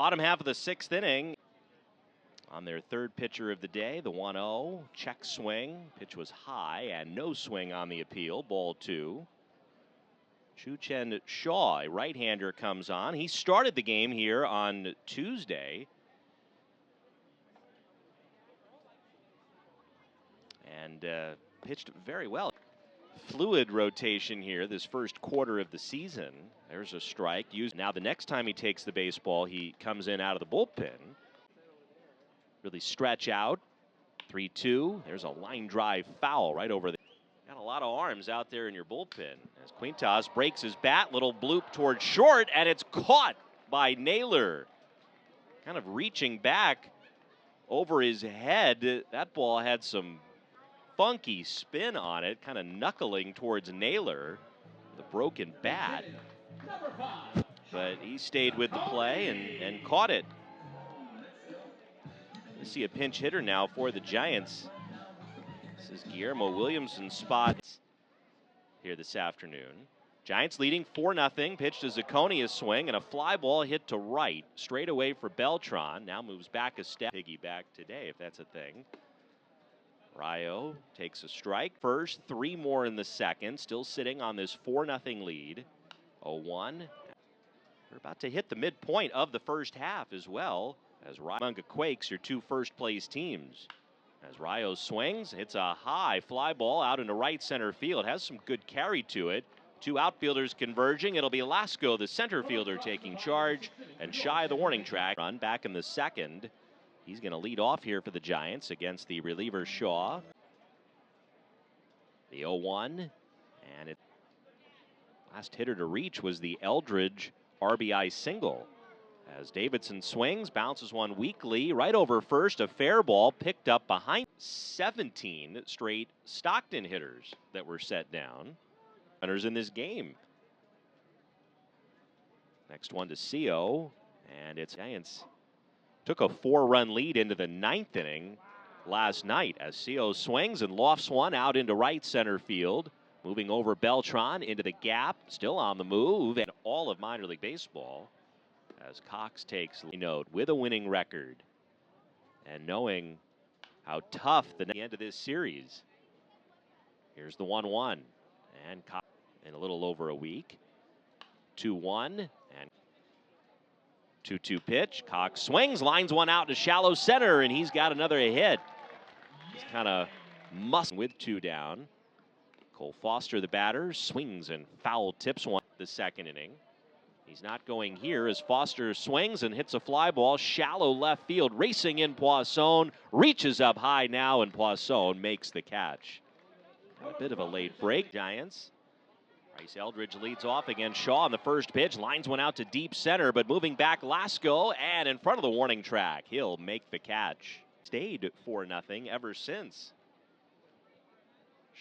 Bottom half of the sixth inning. On their third pitcher of the day, the 1-0. Check swing. Pitch was high and no swing on the appeal. Ball 2. Chu-Chen Shaw, a right-hander, comes on. He started the game here on Tuesday. And pitched very well. Fluid rotation here this first quarter of the season. There's a strike. Now the next time he takes the baseball, he comes in out of the bullpen. Really stretch out. 3-2. There's a line drive foul right over there. Got a lot of arms out there in your bullpen. As Quintas breaks his bat, little bloop towards short, and it's caught by Naylor. Kind of reaching back over his head. That ball had some funky spin on it, kind of knuckling towards Naylor, the broken bat. But he stayed with the play and caught it. You see a pinch hitter now for the Giants. This is Guillermo Williamson's spot here this afternoon. Giants leading 4-0. Pitch to Zacconi, a swing, and a fly ball hit to right. Straight away for Beltran. Now moves back a step. Piggyback today, if that's a thing. Rayo takes a strike. First, 3 more in the second. Still sitting on this 4-0 lead. 0-1. We're about to hit the midpoint of the first half as well. As Rayo Quakes, your 2 first-place teams. As Rayo swings, hits a high fly ball out into right center field. Has some good carry to it. 2 outfielders converging. It'll be Lasco, the center fielder, taking charge and shy of the warning track. Run back in the second. He's going to lead off here for the Giants against the reliever Shaw. The 0-1. And it last hitter to reach was the Eldridge RBI single. As Davidson swings, bounces one weakly, right over first, a fair ball picked up behind. 17 straight Stockton hitters that were set down. Runners in this game. Next one to CO, and it's Giants. Took a 4-run lead into the 9th inning last night as CO swings and lofts one out into right center field. Moving over Beltran into the gap, still on the move, and all of minor league baseball. As Cox takes note with a winning record and knowing how tough the end of this series. Here's the 1-1 and Cox in a little over a week. 2-1 and 2-2 pitch. Cox swings, lines one out to shallow center, and he's got another hit. He's kind of with 2 down. Cole Foster, the batter, swings and foul tips one the second inning. He's not going here as Foster swings and hits a fly ball, shallow left field, racing in Poisson, reaches up high now, and Poisson makes the catch. A bit of a late break, Giants. Bryce Eldridge leads off against Shaw on the first pitch, lines one out to deep center, but moving back Lasco, and in front of the warning track, he'll make the catch. Stayed 4-0 ever since.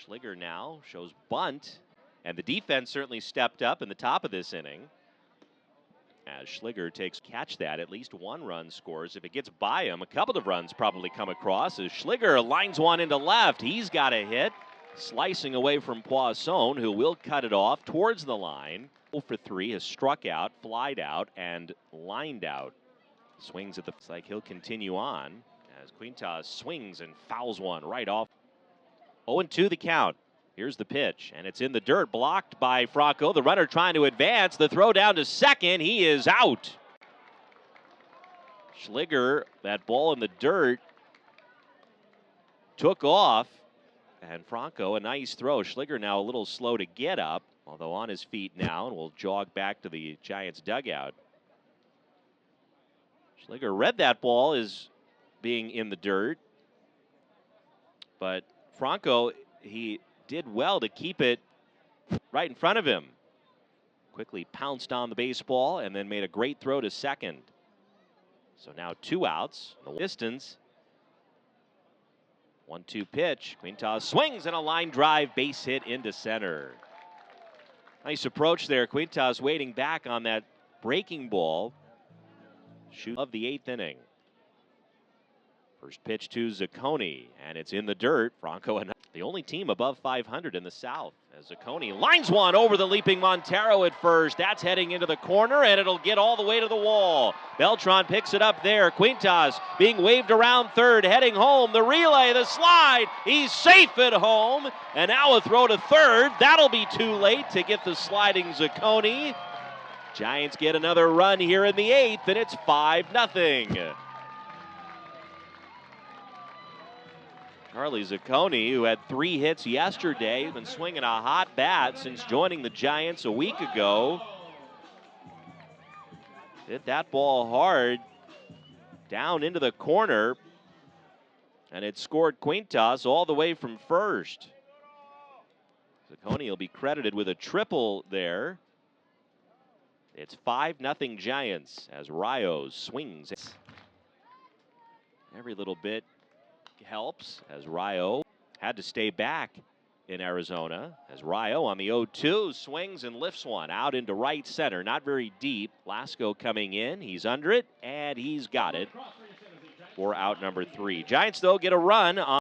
Schliger now shows bunt, and the defense certainly stepped up in the top of this inning. As Schliger catch that, at least 1 run scores. If it gets by him, a couple of runs probably come across as Schliger lines one into left. He's got a hit, slicing away from Poisson, who will cut it off towards the line. 0 for 3 has struck out, flied out, and lined out. Swings at the, looks like he'll continue on as Quintas swings and fouls one right off. 0-2 the count. Here's the pitch, and it's in the dirt, blocked by Franco. The runner trying to advance. The throw down to second. He is out. Schliger, that ball in the dirt, took off, and Franco, a nice throw. Schliger now a little slow to get up, although on his feet now, and will jog back to the Giants dugout. Schliger read that ball as being in the dirt, but Franco, he did well to keep it right in front of him. Quickly pounced on the baseball and then made a great throw to second. So now 2 outs. The distance. 1-2 pitch. Quintas swings and a line drive base hit into center. Nice approach there. Quintas waiting back on that breaking ball. Shoot of the 8th inning. First pitch to Zacconi, and it's in the dirt. Franco and The only team above 500 in the South. As Zacconi lines one over the leaping Montero at first. That's heading into the corner, and it'll get all the way to the wall. Beltran picks it up there. Quintas being waved around third, heading home. The relay, the slide. He's safe at home. And now a throw to third. That'll be too late to get the sliding Zacconi. Giants get another run here in the 8th, and it's 5-0. Carly Zacconi, who had 3 hits yesterday, been swinging a hot bat since joining the Giants a week ago. Hit that ball hard down into the corner, and it scored Quintas all the way from first. Zacconi will be credited with a triple there. It's 5-0 Giants as Rios swings. Every little bit helps as Rio had to stay back in Arizona. As Rio on the 0-2 swings and lifts one out into right center. Not very deep. Lasco coming in. He's under it, and he's got it for out number 3. Giants, though, get a run on